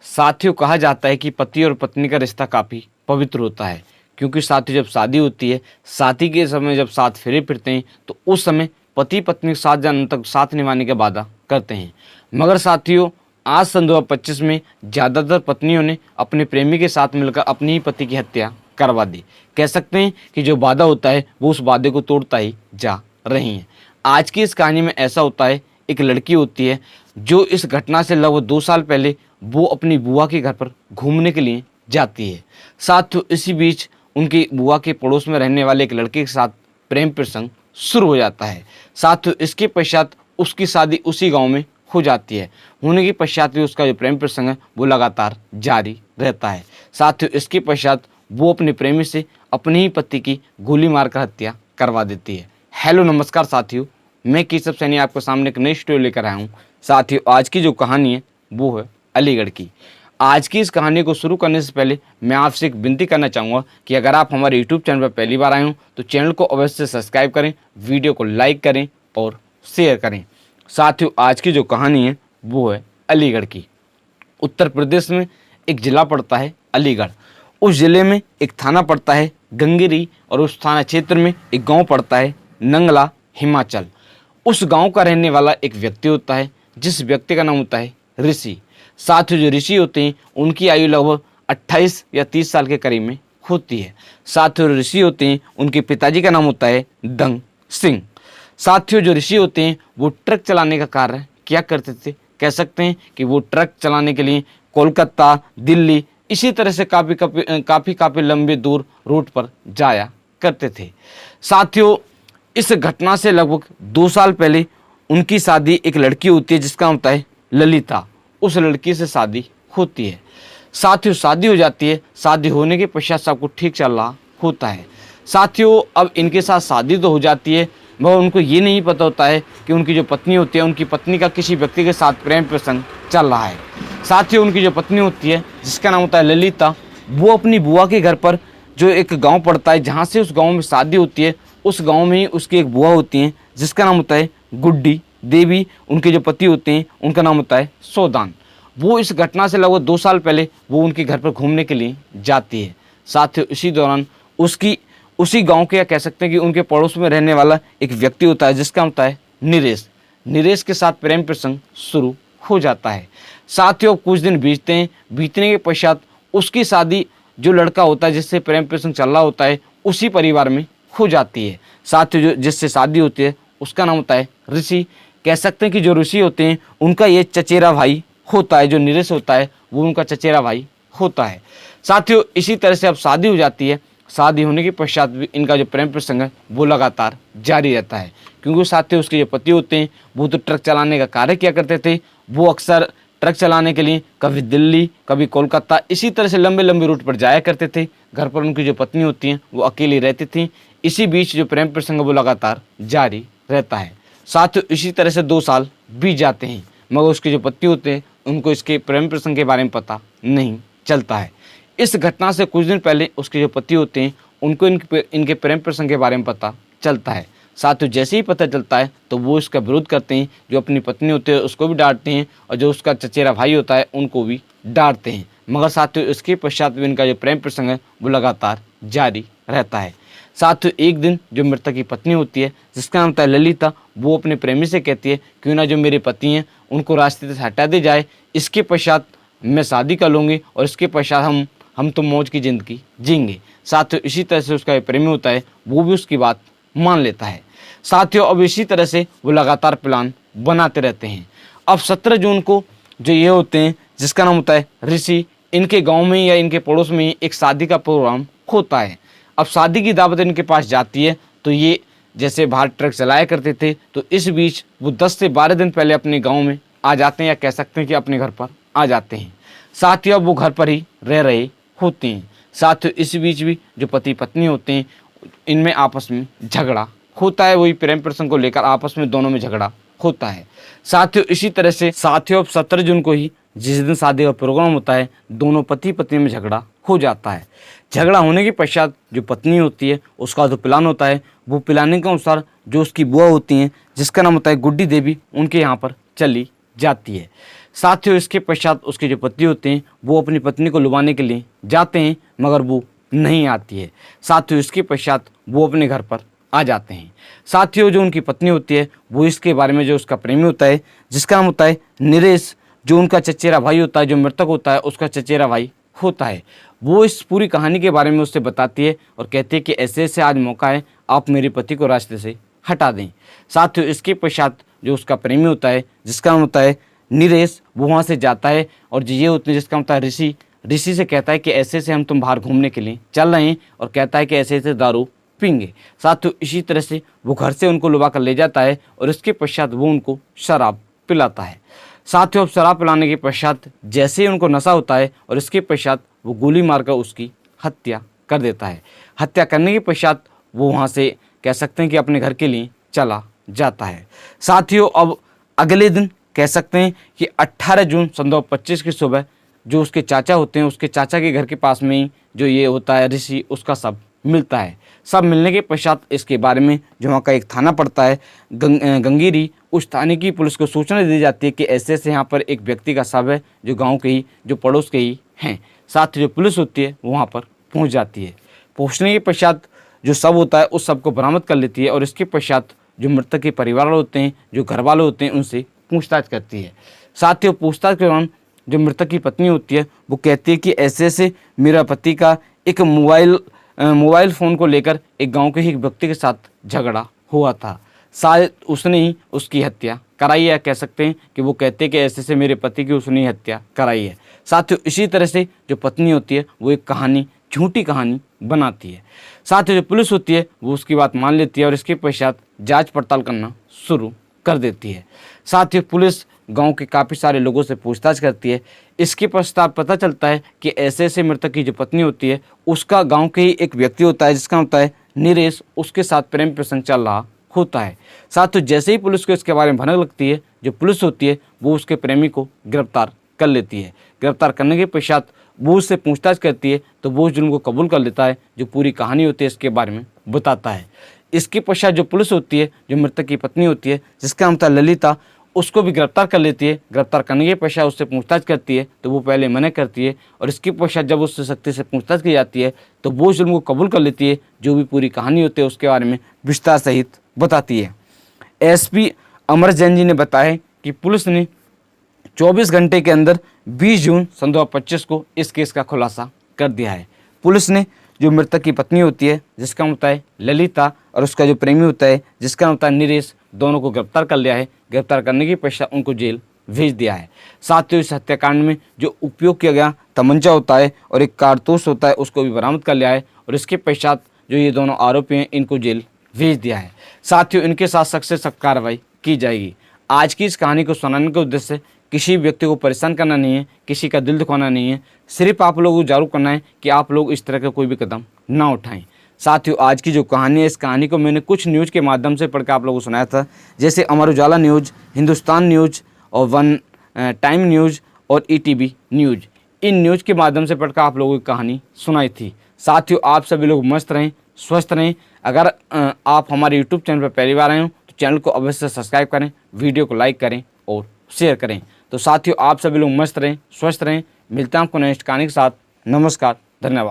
साथियों, कहा जाता है कि पति और पत्नी का रिश्ता काफ़ी पवित्र होता है, क्योंकि साथियों जब शादी होती है, शादी के समय जब साथ फेरे फिरते हैं तो उस समय पति पत्नी 7 जन्म तक साथ निभाने का वादा करते हैं। मगर साथियों, आज सन 2025 में ज़्यादातर पत्नियों ने अपने प्रेमी के साथ मिलकर अपने ही पति की हत्या करवा दी। कह सकते हैं कि जो वादा होता है वो उस वादे को तोड़ता ही जा रही हैं। आज की इस कहानी में ऐसा होता है, एक लड़की होती है जो इस घटना से लगभग 2 साल पहले वो अपनी बुआ के घर पर घूमने के लिए जाती है। साथियों, इसी बीच उनकी बुआ के पड़ोस में रहने वाले एक लड़के के साथ प्रेम प्रसंग शुरू हो जाता है। साथियों, इसके पश्चात उसकी शादी उसी गांव में हो जाती है। होने के पश्चात भी उसका जो प्रेम प्रसंग है वो लगातार जारी रहता है। साथियों, इसके पश्चात वो अपने प्रेमी से अपने ही पति की गोली मारकर हत्या करवा देती है। हेलो नमस्कार साथियों, मैं केशव सैनी आपके सामने एक नई स्टोरी लेकर आया हूँ। साथियों, आज की जो कहानी है वो है अलीगढ़ की। आज की इस कहानी को शुरू करने से पहले मैं आपसे एक विनती करना चाहूँगा कि अगर आप हमारे यूट्यूब चैनल पर पहली बार आए हो तो चैनल को अवश्य सब्सक्राइब करें, वीडियो को लाइक करें और शेयर करें। साथियों, आज की जो कहानी है वो है अलीगढ़ की। उत्तर प्रदेश में एक ज़िला पड़ता है अलीगढ़। उस ज़िले में एक थाना पड़ता है गंगेरी और उस थाना क्षेत्र में एक गांव पड़ता है नंगला, हिमाचल। उस गांव का रहने वाला एक व्यक्ति होता है, जिस व्यक्ति का नाम होता है ऋषि। साथियों, जो ऋषि होते हैं उनकी आयु लगभग 28 या 30 साल के करीब में होती है। साथियों, ऋषि होते हैं उनके पिताजी का नाम होता है दंग सिंह। साथियों, जो ऋषि होते हैं वो ट्रक चलाने का कार्य किया करते थे। कह सकते हैं कि वो ट्रक चलाने के लिए कोलकाता, दिल्ली, इसी तरह से काफ़ी लंबे दूर रूट पर जाया करते थे। साथियों, इस घटना से लगभग 2 साल पहले उनकी शादी एक लड़की होती है जिसका नाम होता है ललिता। उस लड़की से शादी होती है। साथियों, शादी हो जाती है। शादी होने के पश्चात सब कुछ ठीक चल रहा होता है। साथियों, अब इनके साथ शादी तो हो जाती है, मगर उनको ये नहीं पता होता है कि उनकी जो पत्नी होती है, उनकी पत्नी का किसी व्यक्ति के साथ प्रेम प्रसंग चल रहा है। साथियों, उनकी जो पत्नी होती है जिसका नाम होता है ललिता, वो अपनी बुआ के घर पर, जो एक गाँव पड़ता है जहाँ से उस गाँव में शादी होती है, उस गाँव में ही उसकी एक बुआ होती हैं जिसका नाम होता है गुड्डी देवी। उनके जो पति होते हैं उनका नाम होता है सोदान। वो इस घटना से लगभग 2 साल पहले वो उनके घर पर घूमने के लिए जाती है। साथियों, इसी दौरान उसी गांव के, या कह सकते हैं कि उनके पड़ोस में रहने वाला एक व्यक्ति होता है जिसका होता है नरेश। नरेश के साथ प्रेम प्रसंग शुरू हो जाता है। साथियों, कुछ दिन बीतते हैं। बीतने के पश्चात उसकी शादी, जो लड़का होता है जिससे प्रेम प्रसंग चल रहा होता है, उसी परिवार में हो जाती है। साथियों, जो जिससे शादी होती है उसका नाम होता है ऋषि। कह सकते हैं कि जो ऋषि होते हैं उनका ये चचेरा भाई होता है। जो नरेश होता है वो उनका चचेरा भाई होता है। साथियों, इसी तरह से अब शादी हो जाती है। शादी होने के पश्चात भी इनका जो प्रेम प्रसंग है वो लगातार जारी रहता है, क्योंकि साथियों उसके जो पति होते हैं वो तो ट्रक चलाने का कार्य किया करते थे। वो अक्सर ट्रक चलाने के लिए कभी दिल्ली, कभी कोलकाता, इसी तरह से लंबे लंबे रूट पर जाया करते थे। घर पर उनकी जो पत्नी होती हैं वो अकेली रहती थी। इसी बीच जो प्रेम प्रसंग वो लगातार जारी रहता है। साथियों, इसी तरह से 2 साल बीत जाते हैं, मगर उसके जो पति होते हैं उनको इसके प्रेम प्रसंग के बारे में पता नहीं चलता है। इस घटना से कुछ दिन पहले उसके जो पति होते हैं उनको इनके प्रेम प्रसंग के बारे में पता चलता है। साथियों, जैसे ही पता चलता है तो वो इसका विरोध करते हैं। जो अपनी पत्नी होती है उसको भी डांटते हैं और जो उसका चचेरा भाई होता है उनको भी डांटते हैं। मगर साथियों, इसके पश्चात भी इनका जो प्रेम प्रसंग है वो लगातार जारी रहता है। साथियों, एक दिन जो मृतक की पत्नी होती है जिसका नाम होता है ललिता, वो अपने प्रेमी से कहती है क्यों ना जो मेरे पति हैं उनको रास्ते से हटा दे जाए, इसके पश्चात मैं शादी कर लूँगी और इसके पश्चात हम तो मौज की ज़िंदगी जीएंगे। साथियों, इसी तरह से उसका प्रेमी होता है वो भी उसकी बात मान लेता है। साथियों, अब इसी तरह से वो लगातार प्लान बनाते रहते हैं। अब 17 जून को जो ये होते हैं जिसका नाम होता है ऋषि, इनके गांव में या इनके पड़ोस में ही एक शादी का प्रोग्राम होता है। अब शादी की दावत इनके पास जाती है तो ये जैसे बाहर ट्रक चलाया करते थे, तो इस बीच वो 10 से 12 दिन पहले अपने गाँव में आ जाते हैं, या कह सकते हैं कि अपने घर पर आ जाते हैं। साथियों, अब वो घर पर ही रह रहे होते हैं। साथियों, इस बीच भी जो पति पत्नी होते हैं इनमें आपस में झगड़ा होता है। वही प्रेम प्रसंग को लेकर आपस में दोनों में झगड़ा होता है। साथियों, इसी तरह से साथियों, अब 17 जून को ही जिस दिन शादी का प्रोग्राम होता है, दोनों पति पत्नी में झगड़ा हो जाता है। झगड़ा होने के पश्चात जो पत्नी होती है उसका जो प्लान होता है वो प्लानिंग के अनुसार जो उसकी बुआ होती हैं जिसका नाम होता है गुड्डी देवी, उनके यहाँ पर चली जाती है। साथियों इसके पश्चात उसके जो पति होते हैं वो अपनी पत्नी को लुभाने के लिए जाते हैं, मगर वो नहीं आती है। साथियों इसके पश्चात वो अपने घर पर आ जाते हैं। साथियों जो उनकी पत्नी होती है वो इसके बारे में, जो उसका प्रेमी होता है जिसका नाम होता है नरेश, जो उनका चचेरा भाई होता है, जो मृतक होता है उसका चचेरा भाई होता है, वो इस पूरी कहानी के बारे में उससे बताती है और कहती है कि ऐसे ऐसे आज मौका है, आप मेरे पति को रास्ते से हटा दें। साथियों इसके पश्चात जो उसका प्रेमी होता है जिसका नाम होता है नरेश, वो वहाँ से जाता है और ये होते हैं जिसका नाम होता है ऋषि। ऋषि से कहता है कि ऐसे ऐसे हम तुम बाहर घूमने के लिए चल रहे हैं, और कहता है कि ऐसे ऐसे दारू पीएंगे। साथियों इसी तरह से वो घर से उनको लुभा कर ले जाता है और इसके पश्चात वो उनको शराब पिलाता है। साथियों अब शराब पिलाने के पश्चात जैसे ही उनको नशा होता है और इसके पश्चात वो गोली मारकर उसकी हत्या कर देता है। हत्या करने के पश्चात वो वहाँ से कह सकते हैं कि अपने घर के लिए चला जाता है। साथियों अब अगले दिन कह सकते हैं कि 18 जून सन 2025 की सुबह जो उसके चाचा होते हैं, उसके चाचा के घर के पास में ही जो ये होता है ऋषि, उसका शव मिलता है। सब मिलने के पश्चात इसके बारे में जो वहाँ का एक थाना पड़ता है गंगीरी, उस थाने की पुलिस को सूचना दी जाती है कि ऐसे ऐसे यहाँ पर एक व्यक्ति का शव है जो गांव के ही, जो पड़ोस के ही हैं। साथ ही जो पुलिस होती है वो वहाँ पर पहुँच जाती है। पहुँचने के पश्चात जो शव होता है उस शव को बरामद कर लेती है और इसके पश्चात जो मृतक के परिवार वाले होते हैं, जो घर वाले होते हैं, उनसे पूछताछ करती है। साथ ही पूछताछ के दौरान जो मृतक की पत्नी होती है वो कहती है कि ऐसे ऐसे मेरा पति का एक मोबाइल फ़ोन को लेकर एक गांव के ही एक व्यक्ति के साथ झगड़ा हुआ था, शायद उसने ही उसकी हत्या कराई है। कह सकते हैं कि वो कहते हैं कि ऐसे से मेरे पति की उसने ही हत्या कराई है। साथियों इसी तरह से जो पत्नी होती है वो एक कहानी, झूठी कहानी बनाती है। साथ ही जो पुलिस होती है वो उसकी बात मान लेती है और इसके पश्चात जांच पड़ताल करना शुरू कर देती है। साथ ही पुलिस गांव के काफ़ी सारे लोगों से पूछताछ करती है। इसके पश्चात पता चलता है कि ऐसे ऐसे मृतक की जो पत्नी होती है उसका गांव के ही एक व्यक्ति होता है जिसका होता है नरेश, उसके साथ प्रेम प्रसंग चल रहा होता है। साथ ही जैसे ही पुलिस को इसके बारे में भनक लगती है, जो पुलिस होती है वो उसके प्रेमी को गिरफ्तार कर लेती है। गिरफ्तार करने के पश्चात वो उससे पूछताछ करती है तो वो उस जुर्म को कबूल कर लेता है, जो पूरी कहानी होती है इसके बारे में बताता है। इसके पश्चात जो पुलिस होती है, जो मृतक की पत्नी होती है जिसका नाम था ललिता, उसको भी गिरफ्तार कर लेती है। गिरफ्तार करने के पश्चात उससे पूछताछ करती है तो वो पहले मना करती है और इसके पश्चात जब उससे सख्ती से पूछताछ की जाती है तो वो जुर्म को कबूल कर लेती है। जो भी पूरी कहानी होती है उसके बारे में विस्तार सहित बताती है। एसपी अमर जैन जी ने बताया कि पुलिस ने 24 घंटे के अंदर 20 जून सन 2025 को इस केस का खुलासा कर दिया है। पुलिस ने जो मृतक की पत्नी होती है जिसका नाम होता है ललिता और उसका जो प्रेमी होता है जिसका नाम होता है नरेश, दोनों को गिरफ्तार कर लिया है। गिरफ्तार करने के पश्चात उनको जेल भेज दिया है। साथ ही इस हत्याकांड में जो उपयोग किया गया तमंचा होता है और एक कारतूस होता है उसको भी बरामद कर लिया है और इसके पश्चात जो ये दोनों आरोपी हैं इनको जेल भेज दिया है। साथ ही इनके साथ सख्त से सख्त कार्रवाई की जाएगी। आज की इस कहानी को सुनाने के उद्देश्य से किसी व्यक्ति को परेशान करना नहीं है, किसी का दिल दुखाना नहीं है, सिर्फ आप लोगों को जागरूक करना है कि आप लोग इस तरह का कोई भी कदम ना उठाएं। साथियों आज की जो कहानी है, इस कहानी को मैंने कुछ न्यूज़ के माध्यम से पढ़कर आप लोगों को सुनाया था, जैसे अमर उजाला न्यूज़, हिंदुस्तान न्यूज़ और वन टाइम न्यूज़ और ETV न्यूज़। इन न्यूज़ के माध्यम से पढ़कर आप लोगों की कहानी सुनाई थी। साथियों आप सभी लोग मस्त रहें, स्वस्थ रहें। अगर आप हमारे यूट्यूब चैनल पर पहली बार आए हो तो चैनल को अवश्य सब्सक्राइब करें, वीडियो को लाइक करें और शेयर करें। तो साथियों आप सभी लोग मस्त रहें, स्वस्थ रहें। मिलते हैं आपको नेक्स्ट कहानी के साथ। नमस्कार, धन्यवाद।